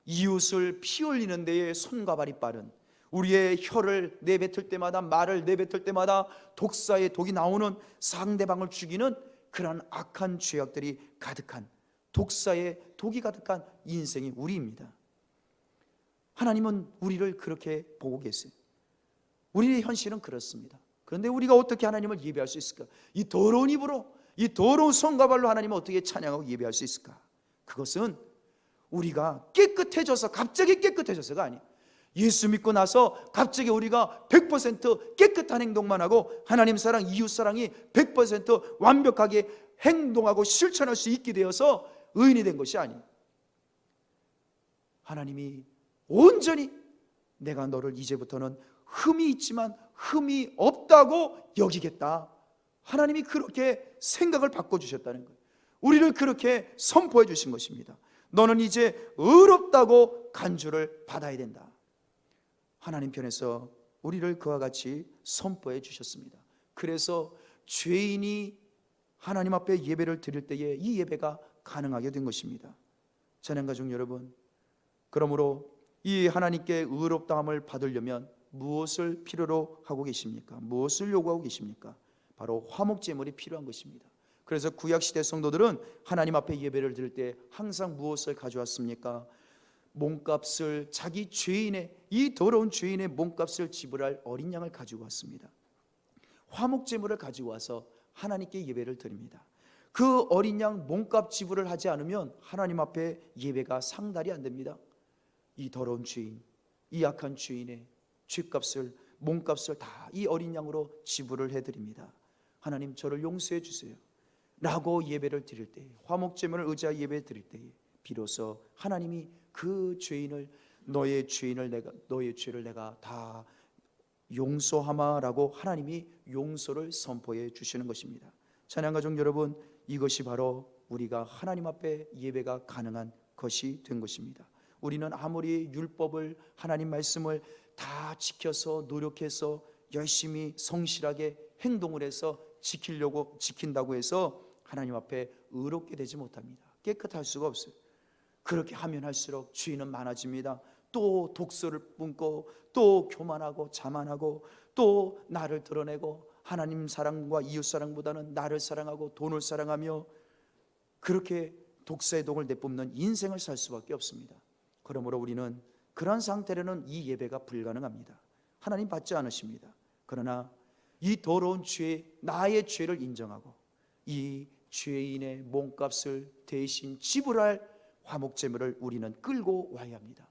이웃을 피 흘리는 데에 손과 발이 빠른, 우리의 혀를 내뱉을 때마다, 말을 내뱉을 때마다 독사의 독이 나오는, 상대방을 죽이는 그런 악한 죄악들이 가득한, 독사의 독이 가득한 인생이 우리입니다. 하나님은 우리를 그렇게 보고 계세요. 우리의 현실은 그렇습니다. 그런데 우리가 어떻게 하나님을 예배할 수 있을까? 이 더러운 입으로, 이 더러운 손과 발로 하나님을 어떻게 찬양하고 예배할 수 있을까? 그것은 우리가 깨끗해져서, 갑자기 깨끗해져서가 아니에요. 예수 믿고 나서 갑자기 우리가 100% 깨끗한 행동만 하고 하나님 사랑, 이웃 사랑이 100% 완벽하게 행동하고 실천할 수 있게 되어서 의인이 된 것이 아니에요. 하나님이 온전히 내가 너를 이제부터는 흠이 있지만 흠이 없다고 여기겠다. 하나님이 그렇게 생각을 바꿔주셨다는 거예요. 우리를 그렇게 선포해 주신 것입니다. 너는 이제 의롭다고 간주를 받아야 된다. 하나님 편에서 우리를 그와 같이 선포해 주셨습니다. 그래서 죄인이 하나님 앞에 예배를 드릴 때에 이 예배가 가능하게 된 것입니다. 찬양 가족 여러분, 그러므로 이 하나님께 의롭다함을 받으려면 무엇을 필요로 하고 계십니까? 무엇을 요구하고 계십니까? 바로 화목제물이 필요한 것입니다. 그래서 구약시대 성도들은 하나님 앞에 예배를 드릴 때 항상 무엇을 가져왔습니까? 몸값을, 자기 죄인의, 이 더러운 죄인의 몸값을 지불할 어린 양을 가지고 왔습니다. 화목제물을 가지고 와서 하나님께 예배를 드립니다. 그 어린 양 몸값 지불을 하지 않으면 하나님 앞에 예배가 상달이 안 됩니다. 이 더러운 죄인, 이 악한 죄인의 죄값을, 몸값을 다 이 어린 양으로 지불을 해드립니다. 하나님, 저를 용서해 주세요 라고 예배를 드릴 때, 화목제물을 의지하여 예배 드릴 때 비로소 하나님이 그 죄인을, 너의 죄를 내가 다 용서하마라고 하나님이 용서를 선포해 주시는 것입니다. 찬양 가족 여러분, 이것이 바로 우리가 하나님 앞에 예배가 가능한 것이 된 것입니다. 우리는 아무리 율법을, 하나님 말씀을 다 지켜서 노력해서 열심히 성실하게 행동을 해서 지킨다고 해서 하나님 앞에 의롭게 되지 못합니다. 깨끗할 수가 없어요. 그렇게 하면 할수록 죄는 많아집니다. 또 독소를 뿜고, 또 교만하고 자만하고, 또 나를 드러내고, 하나님 사랑과 이웃 사랑보다는 나를 사랑하고 돈을 사랑하며, 그렇게 독사의 독을 내뿜는 인생을 살 수밖에 없습니다. 그러므로 우리는 그런 상태로는 이 예배가 불가능합니다. 하나님 받지 않으십니다. 그러나 이 더러운 죄, 나의 죄를 인정하고 이 죄인의 몸값을 대신 지불할 화목제물을 우리는 끌고 와야 합니다.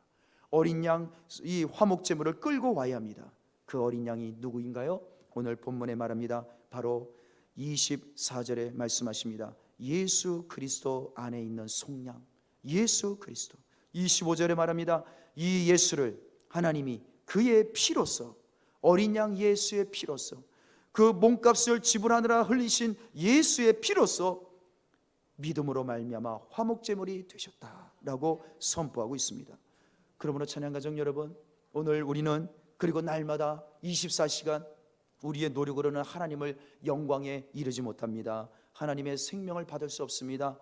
어린 양, 이 화목제물을 끌고 와야 합니다. 그 어린 양이 누구인가요? 오늘 본문에 말합니다. 바로 24절에 말씀하십니다. 예수 그리스도 안에 있는 속량, 예수 그리스도, 25절에 말합니다. 이 예수를 하나님이 그의 피로써, 어린 양 예수의 피로써, 그 몸값을 지불하느라 흘리신 예수의 피로써 믿음으로 말미암아 화목제물이 되셨다라고 선포하고 있습니다. 그러므로 찬양가족 여러분, 오늘 우리는 그리고 날마다 24시간 우리의 노력으로는 하나님을 영광에 이르지 못합니다. 하나님의 생명을 받을 수 없습니다.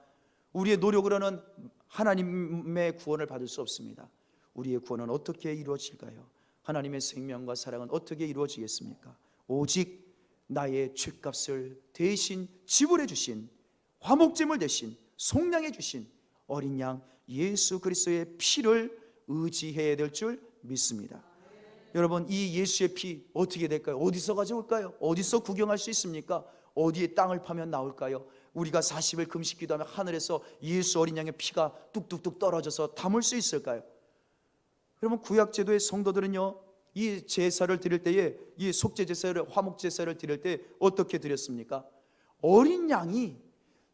우리의 노력으로는 하나님의 구원을 받을 수 없습니다. 우리의 구원은 어떻게 이루어질까요? 하나님의 생명과 사랑은 어떻게 이루어지겠습니까? 오직 나의 죄값을 대신 지불해 주신, 화목제물 대신 속량해 주신 어린 양 예수 그리스도의 피를 의지해야 될 줄 믿습니다. 여러분, 이 예수의 피 어떻게 될까요? 어디서 가져올까요? 어디서 구경할 수 있습니까? 어디에 땅을 파면 나올까요? 우리가 40일 금식 기도하면 하늘에서 예수 어린 양의 피가 뚝뚝뚝 떨어져서 담을 수 있을까요? 그러면 구약제도의 성도들은요, 이 제사를 드릴 때에, 이 속죄 제사를, 화목 제사를 드릴 때 어떻게 드렸습니까? 어린 양이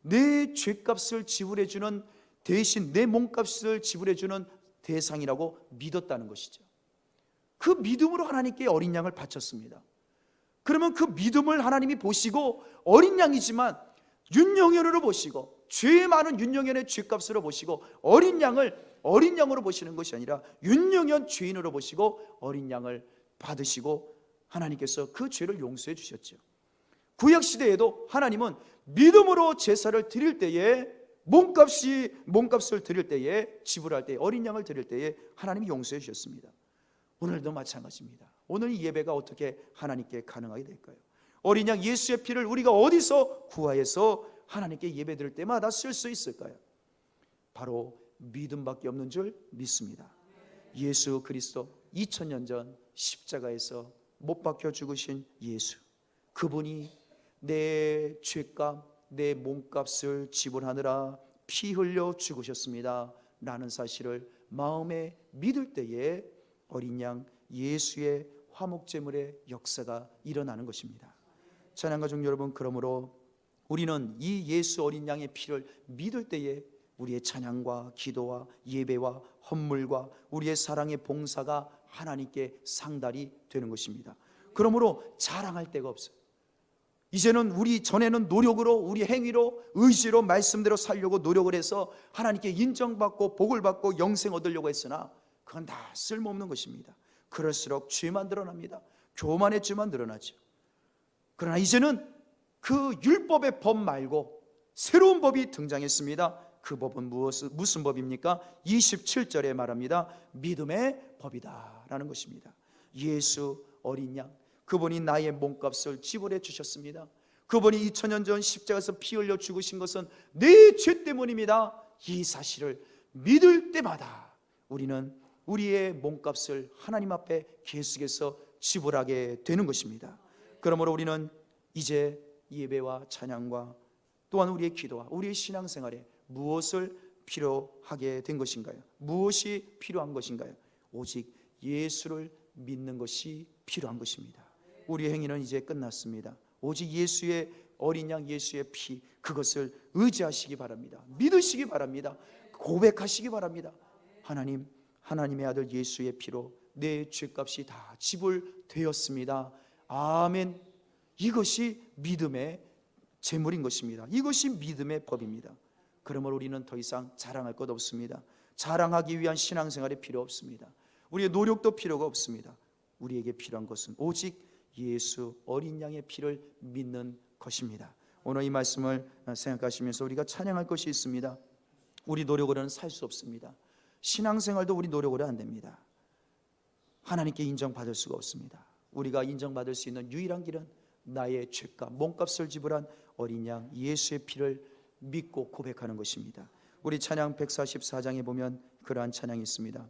내 죄값을 지불해 주는 대신, 내 몸값을 지불해 주는 대상이라고 믿었다는 것이죠. 그 믿음으로 하나님께 어린 양을 바쳤습니다. 그러면 그 믿음을 하나님이 보시고 어린 양이지만 윤영현으로 보시고, 죄 많은 윤영현의 죄값으로 보시고, 어린 양을 어린 양으로 보시는 것이 아니라 윤영현 죄인으로 보시고 어린 양을 받으시고 하나님께서 그 죄를 용서해 주셨죠. 구약시대에도 하나님은 믿음으로 제사를 드릴 때에, 몸값을 드릴 때에, 지불할 때에, 어린 양을 드릴 때에 하나님이 용서해 주셨습니다. 오늘도 마찬가지입니다. 오늘 이 예배가 어떻게 하나님께 가능하게 될까요? 어린 양 예수의 피를 우리가 어디서 구하여서 하나님께 예배 드릴 때마다 쓸 수 있을까요? 바로 믿음밖에 없는 줄 믿습니다. 예수 그리스도, 2000년 전 십자가에서 못 박혀 죽으신 예수, 그분이 내 죄값, 내 몸값을 지불하느라 피 흘려 죽으셨습니다 라는 사실을 마음에 믿을 때에 어린 양 예수의 화목제물의 역사가 일어나는 것입니다. 찬양가족 여러분, 그러므로 우리는 이 예수 어린 양의 피를 믿을 때에 우리의 찬양과 기도와 예배와 헌물과 우리의 사랑의 봉사가 하나님께 상달이 되는 것입니다. 그러므로 자랑할 데가 없어요. 이제는 우리 전에는 노력으로, 우리 행위로, 의지로 말씀대로 살려고 노력을 해서 하나님께 인정받고 복을 받고 영생 얻으려고 했으나 그건 다 쓸모없는 것입니다. 그럴수록 죄만 드러납니다. 교만의 죄만 드러나죠. 그러나 이제는 그 율법의 법 말고 새로운 법이 등장했습니다. 그 법은 무슨 법입니까? 27절에 말합니다. 믿음의 법이다 라는 것입니다. 예수 어린 양, 그분이 나의 몸값을 지불해 주셨습니다. 그분이 2000년 전 십자가에서 피 흘려 죽으신 것은 내 죄 때문입니다. 이 사실을 믿을 때마다 우리는 우리의 몸값을 하나님 앞에 계속해서 지불하게 되는 것입니다. 그러므로 우리는 이제 예배와 찬양과 또한 우리의 기도와 우리의 신앙생활에 무엇을 필요하게 된 것인가요? 무엇이 필요한 것인가요? 오직 예수를 믿는 것이 필요한 것입니다. 우리의 행위는 이제 끝났습니다. 오직 예수의 어린 양 예수의 피, 그것을 의지하시기 바랍니다. 믿으시기 바랍니다. 고백하시기 바랍니다. 하나님, 하나님의 아들 예수의 피로 내 죄값이 다 지불되었습니다. 아멘. 이것이 믿음의 제물인 것입니다. 이것이 믿음의 법입니다. 그러므로 우리는 더 이상 자랑할 것 없습니다. 자랑하기 위한 신앙생활이 필요 없습니다. 우리의 노력도 필요가 없습니다. 우리에게 필요한 것은 오직 예수 어린 양의 피를 믿는 것입니다. 오늘 이 말씀을 생각하시면서 우리가 찬양할 것이 있습니다. 우리 노력으로는 살 수 없습니다. 신앙생활도 우리 노력으로 안 됩니다. 하나님께 인정받을 수가 없습니다. 우리가 인정받을 수 있는 유일한 길은 나의 죄값, 몸값을 지불한 어린 양 예수의 피를 믿고 고백하는 것입니다. 우리 찬양 144장에 보면 그러한 찬양이 있습니다.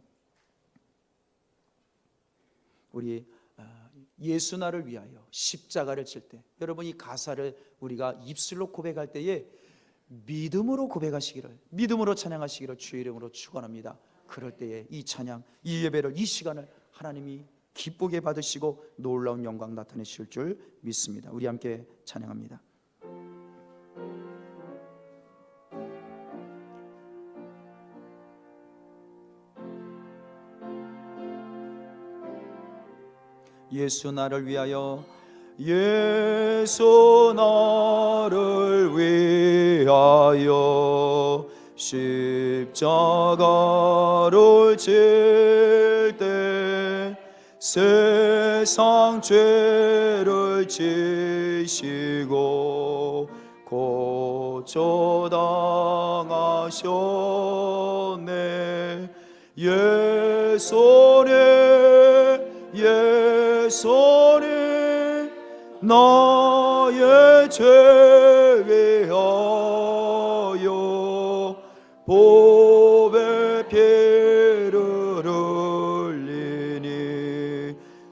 우리 예수 나를 위하여 십자가를 칠 때, 여러분 이 가사를 우리가 입술로 고백할 때에 믿음으로 고백하시기를, 믿음으로 찬양하시기를 주의 이름으로 축원합니다. 그럴 때에 이 찬양, 이 예배를, 이 시간을 하나님이 기쁘게 받으시고 놀라운 영광 나타내실 줄 믿습니다. 우리 함께 찬양합니다. 예수 나를 위하여 예수 나를 위하여 십자가를 질 때 세상 죄를 지시고 고초당하셨네. 예수님 나의 죄 위하여 보배 피를 흘리니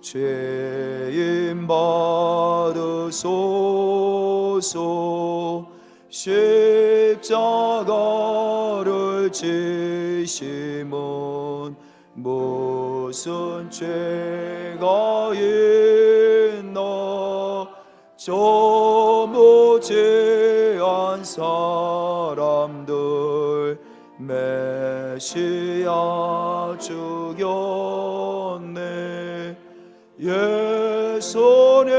죄인 받으소서. 십자가를 지심은 무슨 죄가 있나. 저 무지한 사람들 메시아 죽였네. 예수님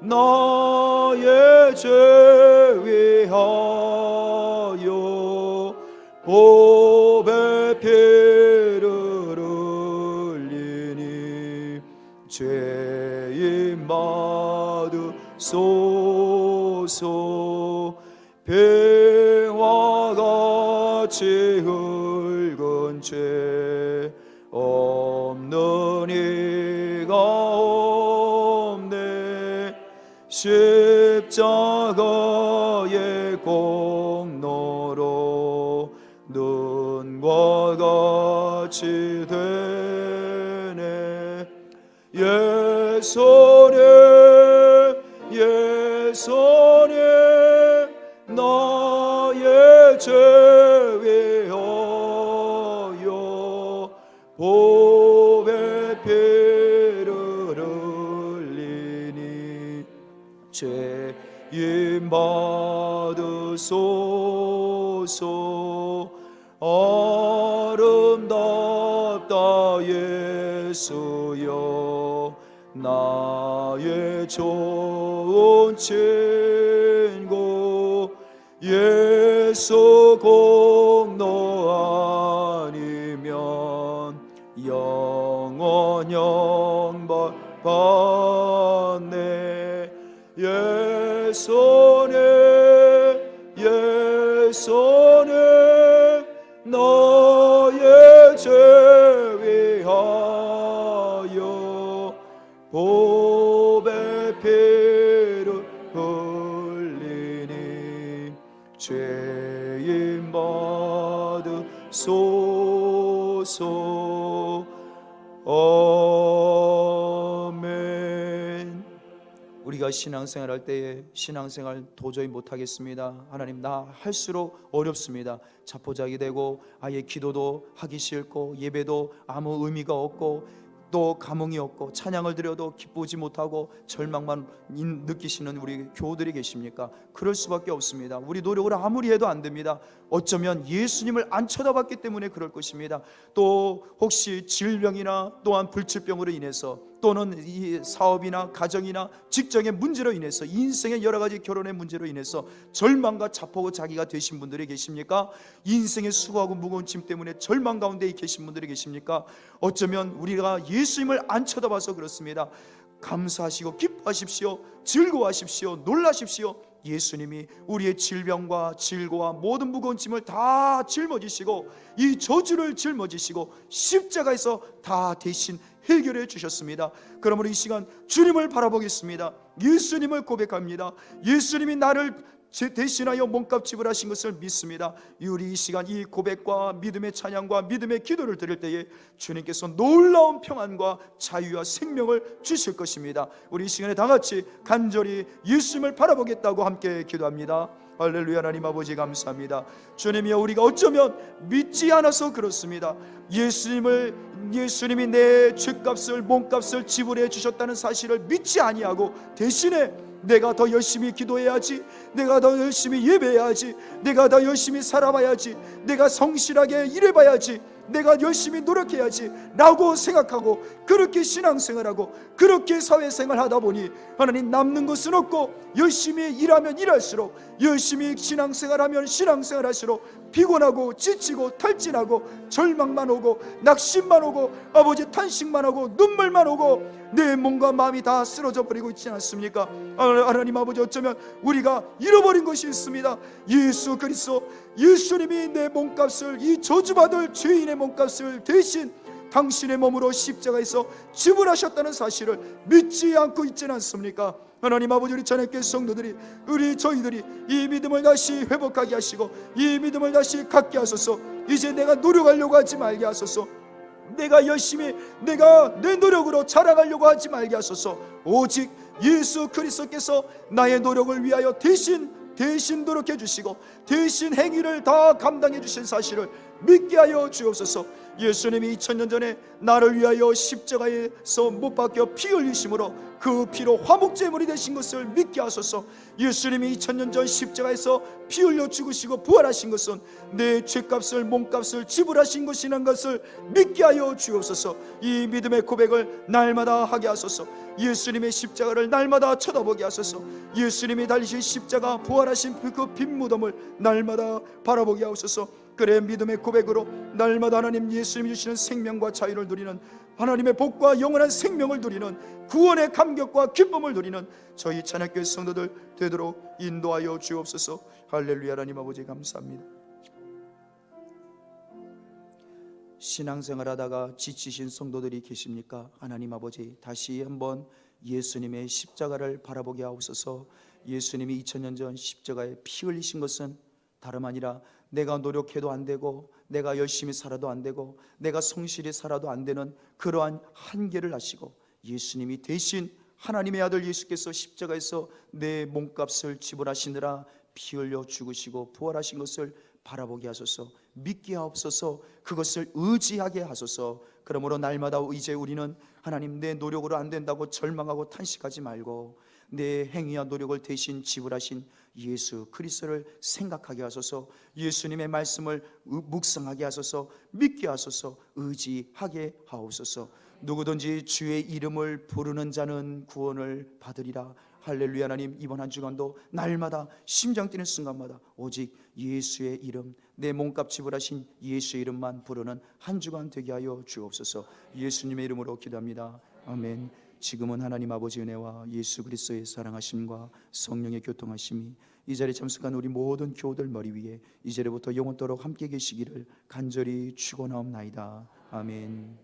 나의 죄 위하여 보배 피를 흘리니 죄인 받으소서. 배와 같이 흙은 죄 없는 이가 없네. 십자가의 공로로 눈과 같이 되네. 예수님 나의 죄 위하여 보배 피를 흘리니 죄인 받으소서. 아름답다 예수여 나의 좋은 친구. 예수 공로 아니면 영원 영벌 받네. 예수님 나의 죄 위하여 보배 피를 흘리니 죄인 받으소서. 아멘. 우리가 신앙생활 할 때에 신앙생활 도저히 못하겠습니다. 하나님 나 할수록 어렵습니다. 자포자기 되고 아예 기도도 하기 싫고 예배도 아무 의미가 없고 또 감흥이 없고 찬양을 드려도 기쁘지 못하고 절망만 느끼시는 우리 교우들이 계십니까? 그럴 수밖에 없습니다. 우리 노력을 아무리 해도 안 됩니다. 어쩌면 예수님을 안 쳐다봤기 때문에 그럴 것입니다. 또 혹시 질병이나 또한 불치병으로 인해서 또는 이 사업이나 가정이나 직장의 문제로 인해서 인생의 여러 가지 결혼의 문제로 인해서 절망과 자포고 자기가 되신 분들이 계십니까? 인생의 수고하고 무거운 짐 때문에 절망 가운데 계신 분들이 계십니까? 어쩌면 우리가 예수님을 안 쳐다봐서 그렇습니다. 감사하시고 기뻐하십시오. 즐거워하십시오. 놀라십시오. 예수님이 우리의 질병과 질고와 모든 무거운 짐을 다 짊어지시고 이 저주를 짊어지시고 십자가에서 다 대신 해결해 주셨습니다. 그러므로 이 시간 주님을 바라보겠습니다. 예수님을 고백합니다. 예수님이 나를 대신하여 몸값 지불하신 것을 믿습니다. 우리 이 시간 이 고백과 믿음의 찬양과 믿음의 기도를 드릴 때에 주님께서 놀라운 평안과 자유와 생명을 주실 것입니다. 우리 이 시간에 다 같이 간절히 예수님을 바라보겠다고 함께 기도합니다. 할렐루야. 하나님 아버지 감사합니다. 주님이여 우리가 어쩌면 믿지 않아서 그렇습니다. 예수님이 내 죄값을 몸값을 지불해 주셨다는 사실을 믿지 아니하고 대신에 내가 더 열심히 기도해야지, 내가 더 열심히 예배해야지, 내가 더 열심히 살아봐야지, 내가 성실하게 일해봐야지, 내가 열심히 노력해야지 라고 생각하고 그렇게 신앙생활하고 그렇게 사회생활하다 보니 하나님 남는 것은 없고 열심히 일하면 일할수록 열심히 신앙생활하면 신앙생활할수록 피곤하고 지치고 탈진하고 절망만 오고 낙심만 오고 아버지 탄식만 하고 눈물만 오고 내 몸과 마음이 다 쓰러져 버리고 있지 않습니까? 하나님 아버지, 어쩌면 우리가 잃어버린 것이 있습니다. 예수 그리스도, 예수님이 내 몸값을, 이 저주받을 죄인의 몸값을 대신 당신의 몸으로 십자가에서 지불하셨다는 사실을 믿지 않고 있지는 않습니까? 하나님 아버지, 우리 전학교회 성도들이, 저희들이 이 믿음을 다시 회복하게 하시고 이 믿음을 다시 갖게 하소서. 이제 내가 노력하려고 하지 말게 하소서. 내가 열심히 내가 내 노력으로 자랑하려고 하지 말게 하소서. 오직 예수 그리스도께서 나의 노력을 위하여 대신 노력해 주시고 대신 행위를 다 감당해 주신 사실을 믿게 하여 주옵소서. 예수님이 2000년 전에 나를 위하여 십자가에서 못 박혀 피 흘리심으로 그 피로 화목제물이 되신 것을 믿게 하소서. 예수님이 2000년 전 십자가에서 피 흘려 죽으시고 부활하신 것은 내 죄값을, 몸값을 지불하신 것이라는 것을 믿게 하여 주옵소서. 이 믿음의 고백을 날마다 하게 하소서. 예수님의 십자가를 날마다 쳐다보게 하소서. 예수님이 달리신 십자가, 부활하신 그 빈 무덤을 날마다 바라보게 하소서. 그래, 믿음의 고백으로 날마다 하나님 예수님이 주시는 생명과 자유를 누리는, 하나님의 복과 영원한 생명을 누리는, 구원의 감격과 기쁨을 누리는 저희 찬양교회 성도들 되도록 인도하여 주옵소서. 할렐루야. 하나님 아버지 감사합니다. 신앙생활하다가 지치신 성도들이 계십니까? 하나님 아버지, 다시 한번 예수님의 십자가를 바라보게 하옵소서. 예수님이 2000년 전 십자가에 피 흘리신 것은 다름 아니라 내가 노력해도 안 되고 내가 열심히 살아도 안 되고 내가 성실히 살아도 안 되는 그러한 한계를 아시고 예수님이 대신 하나님의 아들 예수께서 십자가에서 내 몸값을 지불하시느라 피 흘려 죽으시고 부활하신 것을 바라보게 하소서. 믿게 하옵소서. 그것을 의지하게 하소서. 그러므로 날마다 이제 우리는 하나님, 내 노력으로 안 된다고 절망하고 탄식하지 말고 내 행위와 노력을 대신 지불하신 예수 그리스도를 생각하게 하소서. 예수님의 말씀을 묵상하게 하소서. 믿게 하소서. 의지하게 하옵소서. 누구든지 주의 이름을 부르는 자는 구원을 받으리라. 할렐루야. 하나님, 이번 한 주간도 날마다 심장 뛰는 순간마다 오직 예수의 이름, 내 몸값 지불하신 예수의 이름만 부르는 한 주간 되게 하여 주옵소서. 예수님의 이름으로 기도합니다. 아멘. 지금은 하나님 아버지 은혜와 예수 그리스도의 사랑하심과 성령의 교통하심이 이 자리에 참석한 우리 모든 교우들 머리 위에 이제부터 영원토록 함께 계시기를 간절히 축원하옵나이다. 아멘.